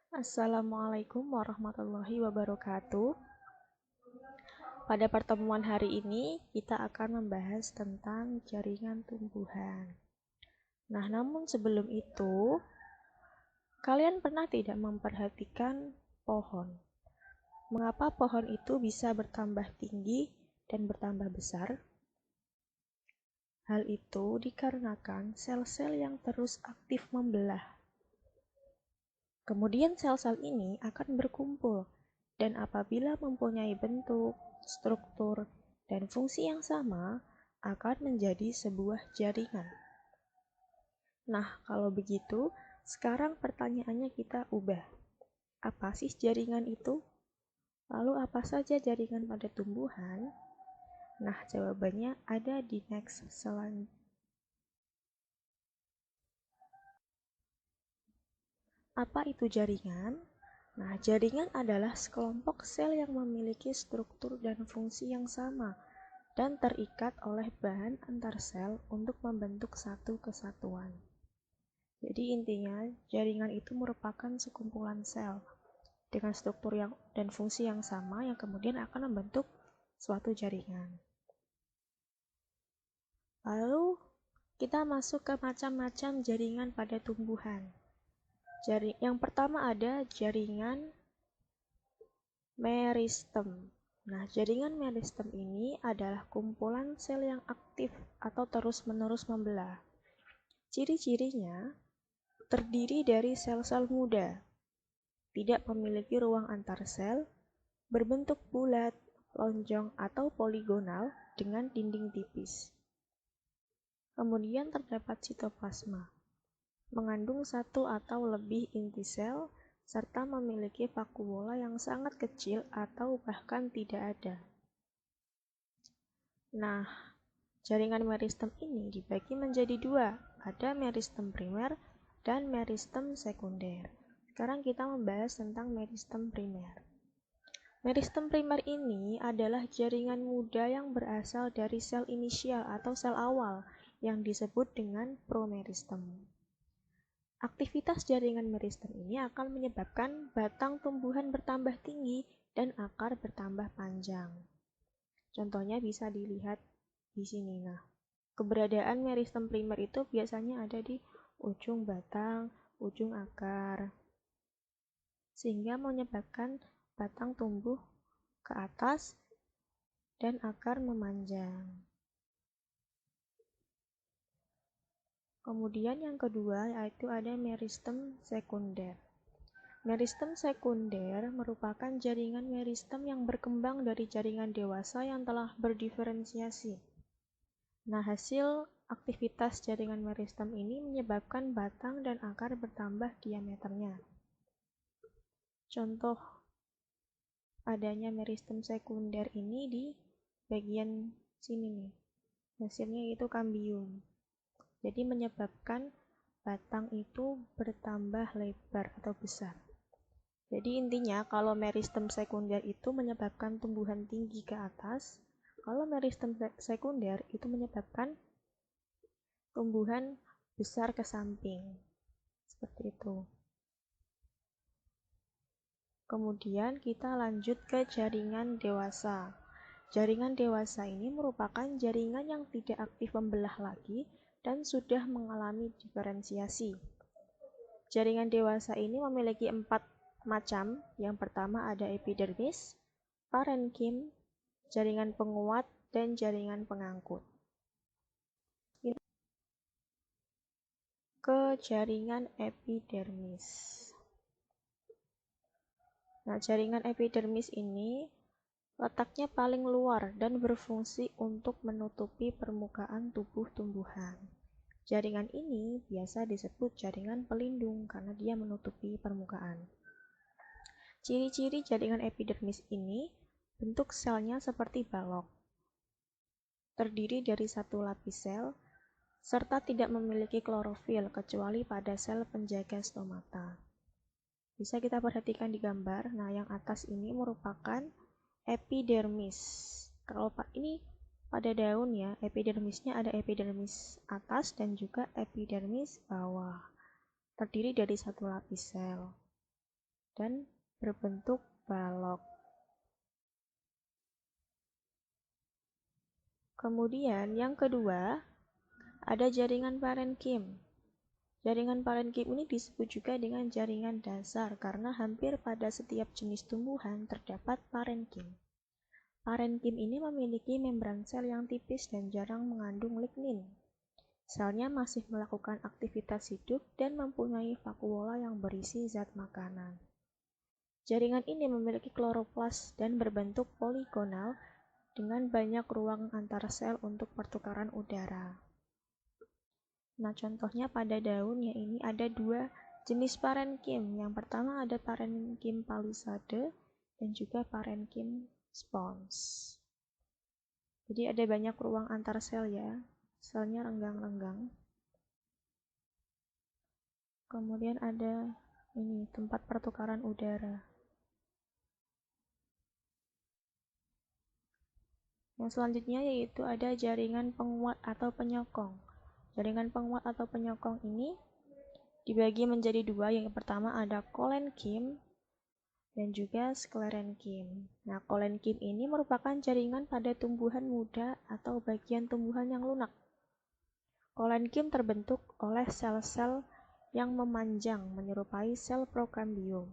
Assalamualaikum warahmatullahi wabarakatuh. Pada pertemuan hari ini, kita akan membahas tentang jaringan tumbuhan. Namun sebelum itu, kalian pernah tidak memperhatikan pohon? Mengapa pohon itu bisa bertambah tinggi dan bertambah besar? Hal itu dikarenakan sel-sel yang terus aktif membelah. Kemudian sel-sel ini akan berkumpul, dan apabila mempunyai bentuk, struktur, dan fungsi yang sama, akan menjadi sebuah jaringan. Kalau begitu, sekarang pertanyaannya kita ubah. Apa sih jaringan itu? Lalu apa saja jaringan pada tumbuhan? Jawabannya ada di next selanjutnya. Apa itu jaringan? Jaringan adalah sekelompok sel yang memiliki struktur dan fungsi yang sama dan terikat oleh bahan antar sel untuk membentuk satu kesatuan. Jadi intinya, jaringan itu merupakan sekumpulan sel dengan struktur dan fungsi yang sama yang kemudian akan membentuk suatu jaringan. Lalu kita masuk ke macam-macam jaringan pada tumbuhan. Yang pertama ada jaringan meristem. Jaringan meristem ini adalah kumpulan sel yang aktif atau terus-menerus membelah. Ciri-cirinya terdiri dari sel-sel muda, tidak memiliki ruang antar sel, berbentuk bulat, lonjong, atau poligonal dengan dinding tipis. Kemudian terdapat sitoplasma, mengandung satu atau lebih inti sel, serta memiliki vakuola yang sangat kecil atau bahkan tidak ada. Jaringan meristem ini dibagi menjadi dua, ada meristem primer dan meristem sekunder. Sekarang kita membahas tentang meristem primer. Meristem primer ini adalah jaringan muda yang berasal dari sel inisial atau sel awal yang disebut dengan promeristem. Aktivitas jaringan meristem ini akan menyebabkan batang tumbuhan bertambah tinggi dan akar bertambah panjang. Contohnya bisa dilihat di sini. Keberadaan meristem primer itu biasanya ada di ujung batang, ujung akar, sehingga menyebabkan batang tumbuh ke atas dan akar memanjang. Kemudian yang kedua yaitu ada meristem sekunder. Meristem sekunder merupakan jaringan meristem yang berkembang dari jaringan dewasa yang telah berdiferensiasi. Hasil aktivitas jaringan meristem ini menyebabkan batang dan akar bertambah diameternya. Contoh adanya meristem sekunder ini di bagian sini nih. Hasilnya itu kambium. Jadi menyebabkan batang itu bertambah lebar atau besar. Jadi intinya kalau meristem sekunder itu menyebabkan tumbuhan tinggi ke atas, kalau meristem sekunder itu menyebabkan tumbuhan besar ke samping. Seperti itu. Kemudian kita lanjut ke jaringan dewasa. Jaringan dewasa ini merupakan jaringan yang tidak aktif membelah lagi dan sudah mengalami diferensiasi. Jaringan dewasa ini memiliki 4 macam. Yang pertama ada epidermis, parenkim, jaringan penguat, dan jaringan pengangkut. Ke jaringan epidermis. Jaringan epidermis ini letaknya paling luar dan berfungsi untuk menutupi permukaan tubuh tumbuhan. Jaringan ini biasa disebut jaringan pelindung karena dia menutupi permukaan. Ciri-ciri jaringan epidermis ini, bentuk selnya seperti balok, terdiri dari satu lapis sel, serta tidak memiliki klorofil kecuali pada sel penjaga stomata. Bisa kita perhatikan di gambar. Yang atas ini merupakan epidermis. Kalau ini pada daun ya, epidermisnya ada epidermis atas dan juga epidermis bawah. Terdiri dari satu lapis sel. dan berbentuk balok. Kemudian yang kedua, ada jaringan parenkim. Jaringan parenkim ini disebut juga dengan jaringan dasar karena hampir pada setiap jenis tumbuhan terdapat parenkim. Parenkim ini memiliki membran sel yang tipis dan jarang mengandung lignin. Selnya masih melakukan aktivitas hidup dan mempunyai vakuola yang berisi zat makanan. Jaringan ini memiliki kloroplas dan berbentuk poligonal dengan banyak ruang antar sel untuk pertukaran udara. Nah, contohnya pada daun, ya ini ada dua jenis parenkim. Yang pertama ada parenkim palisade dan juga parenkim spons. Jadi ada banyak ruang antar sel ya. Selnya renggang-renggang. Kemudian ada ini tempat pertukaran udara. Yang selanjutnya yaitu ada jaringan penguat atau penyokong. Jaringan penguat atau penyokong ini dibagi menjadi dua. Yang pertama ada kolenkim dan juga sklerenkim. Nah, kolenkim ini merupakan jaringan pada tumbuhan muda atau bagian tumbuhan yang lunak. Kolenkim terbentuk oleh sel-sel yang memanjang menyerupai sel prokambium,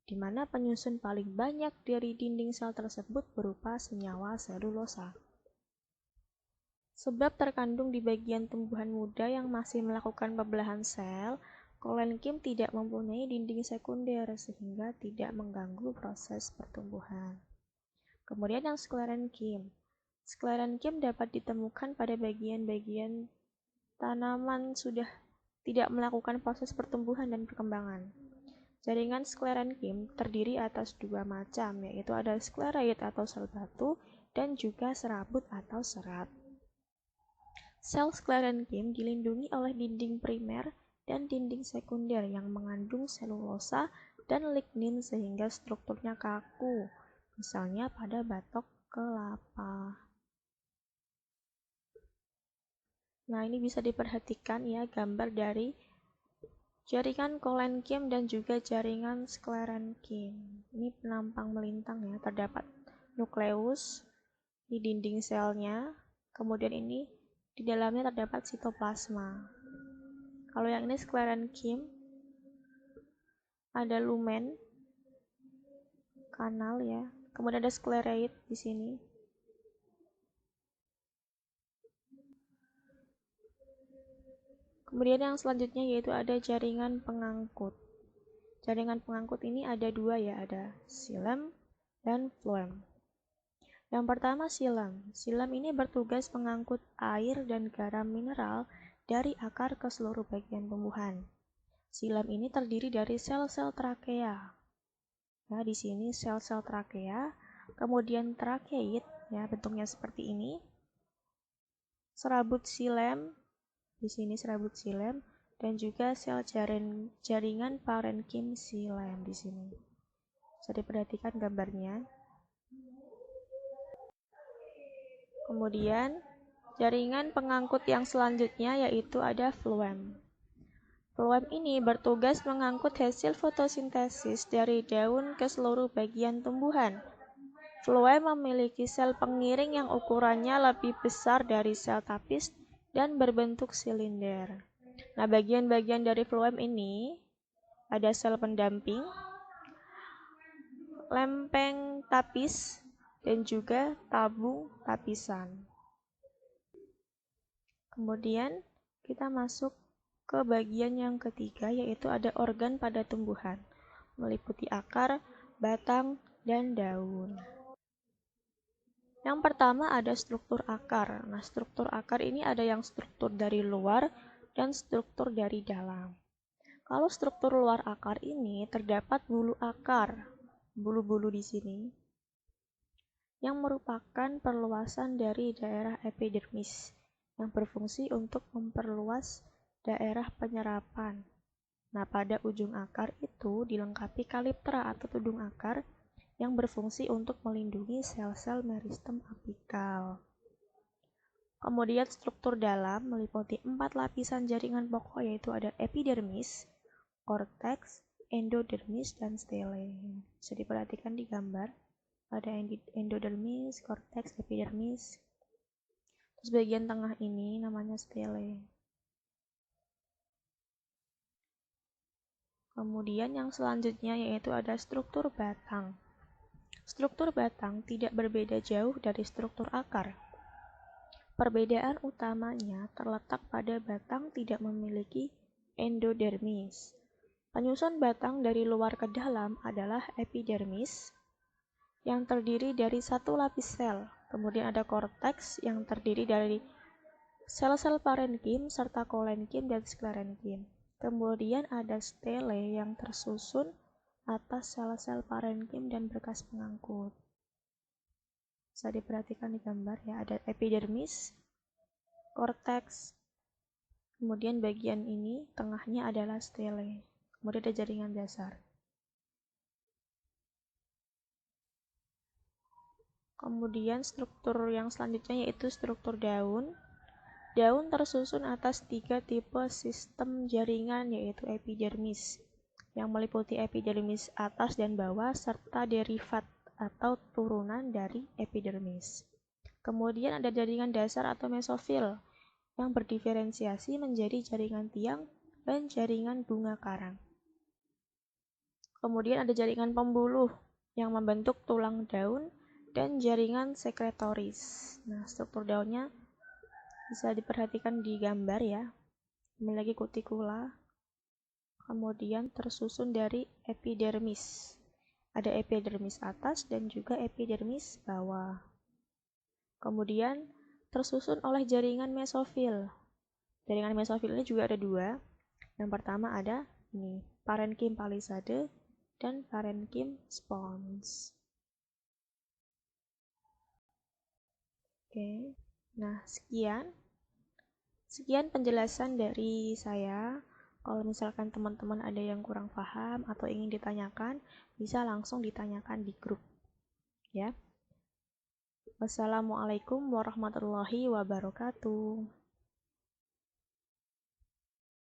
di mana penyusun paling banyak dari dinding sel tersebut berupa senyawa selulosa. Sebab terkandung di bagian tumbuhan muda yang masih melakukan pembelahan sel, kolenkim tidak mempunyai dinding sekunder sehingga tidak mengganggu proses pertumbuhan. Kemudian yang sklerenkim. Sklerenkim dapat ditemukan pada bagian-bagian tanaman sudah tidak melakukan proses pertumbuhan dan perkembangan. Jaringan sklerenkim terdiri atas dua macam, yaitu ada skleroid atau sel batu dan juga serabut atau serat. Sel sklerenkim dilindungi oleh dinding primer dan dinding sekunder yang mengandung selulosa dan lignin sehingga strukturnya kaku, misalnya pada batok kelapa. Nah, ini bisa diperhatikan ya gambar dari jaringan kolenkim dan juga jaringan sklerenkim. Ini penampang melintang ya, terdapat nukleus di dinding selnya, kemudian ini di dalamnya terdapat sitoplasma. Kalau yang ini sklerenkim, ada lumen, kanal ya, kemudian ada skleroid di sini. Kemudian yang selanjutnya yaitu ada jaringan pengangkut. Jaringan pengangkut ini ada dua ya, ada xilem dan phloem. Yang pertama xilem. Xilem ini bertugas mengangkut air dan garam mineral dari akar ke seluruh bagian tumbuhan. Xilem ini terdiri dari sel-sel trakea. Nah, di sini sel-sel trakea, kemudian trakeid, ya bentuknya seperti ini. Serabut xilem. Di sini serabut xilem dan juga sel jaringan parenkim xilem di sini. Bisa diperhatikan gambarnya. Kemudian jaringan pengangkut yang selanjutnya yaitu ada phloem. Phloem ini bertugas mengangkut hasil fotosintesis dari daun ke seluruh bagian tumbuhan. Phloem memiliki sel pengiring yang ukurannya lebih besar dari sel tapis dan berbentuk silinder. Nah, bagian-bagian dari phloem ini ada sel pendamping, lempeng tapis, dan juga tabung tapisan. Kemudian kita masuk ke bagian yang ketiga, yaitu ada organ pada tumbuhan, meliputi akar, batang, dan daun. Yang pertama ada struktur akar. Nah, struktur akar ini ada yang struktur dari luar dan struktur dari dalam. Kalau struktur luar akar ini terdapat bulu akar, bulu-bulu di sini, yang merupakan perluasan dari daerah epidermis, yang berfungsi untuk memperluas daerah penyerapan. Nah, pada ujung akar itu dilengkapi kaliptra atau tudung akar, yang berfungsi untuk melindungi sel-sel meristem apikal. Kemudian struktur dalam meliputi 4 lapisan jaringan pokok yaitu ada epidermis, korteks, endodermis, dan stele. Bisa diperhatikan di gambar, ada endodermis, korteks, epidermis. Terus bagian tengah ini namanya stele. Kemudian yang selanjutnya yaitu ada struktur batang. Struktur batang tidak berbeda jauh dari struktur akar. Perbedaan utamanya terletak pada batang tidak memiliki endodermis. Penyusun batang dari luar ke dalam adalah epidermis yang terdiri dari satu lapis sel. Kemudian ada korteks yang terdiri dari sel-sel parenkim serta kolenkim dan sklerenkim. Kemudian ada stele yang tersusun atas sel-sel parenkim dan berkas pengangkut. Bisa diperhatikan di gambar ya, ada epidermis, korteks, kemudian bagian ini tengahnya adalah stele. Kemudian ada jaringan dasar. Kemudian struktur yang selanjutnya yaitu struktur daun. Daun tersusun atas 3 tipe sistem jaringan yaitu epidermis, yang meliputi epidermis atas dan bawah serta derivat atau turunan dari epidermis. Kemudian ada jaringan dasar atau mesofil yang berdiferensiasi menjadi jaringan tiang dan jaringan bunga karang. Kemudian ada jaringan pembuluh yang membentuk tulang daun dan jaringan sekretoris. Nah, struktur daunnya bisa diperhatikan di gambar ya. Memiliki kutikula. Kemudian tersusun dari epidermis. Ada epidermis atas dan juga epidermis bawah. Kemudian tersusun oleh jaringan mesofil. Jaringan mesofil ini juga ada dua. Yang pertama ada ini, parenkim palisade dan parenkim spons. Oke, nah sekian penjelasan dari saya. Kalau misalkan teman-teman ada yang kurang paham atau ingin ditanyakan, bisa langsung ditanyakan di grup. Ya. Wassalamualaikum warahmatullahi wabarakatuh.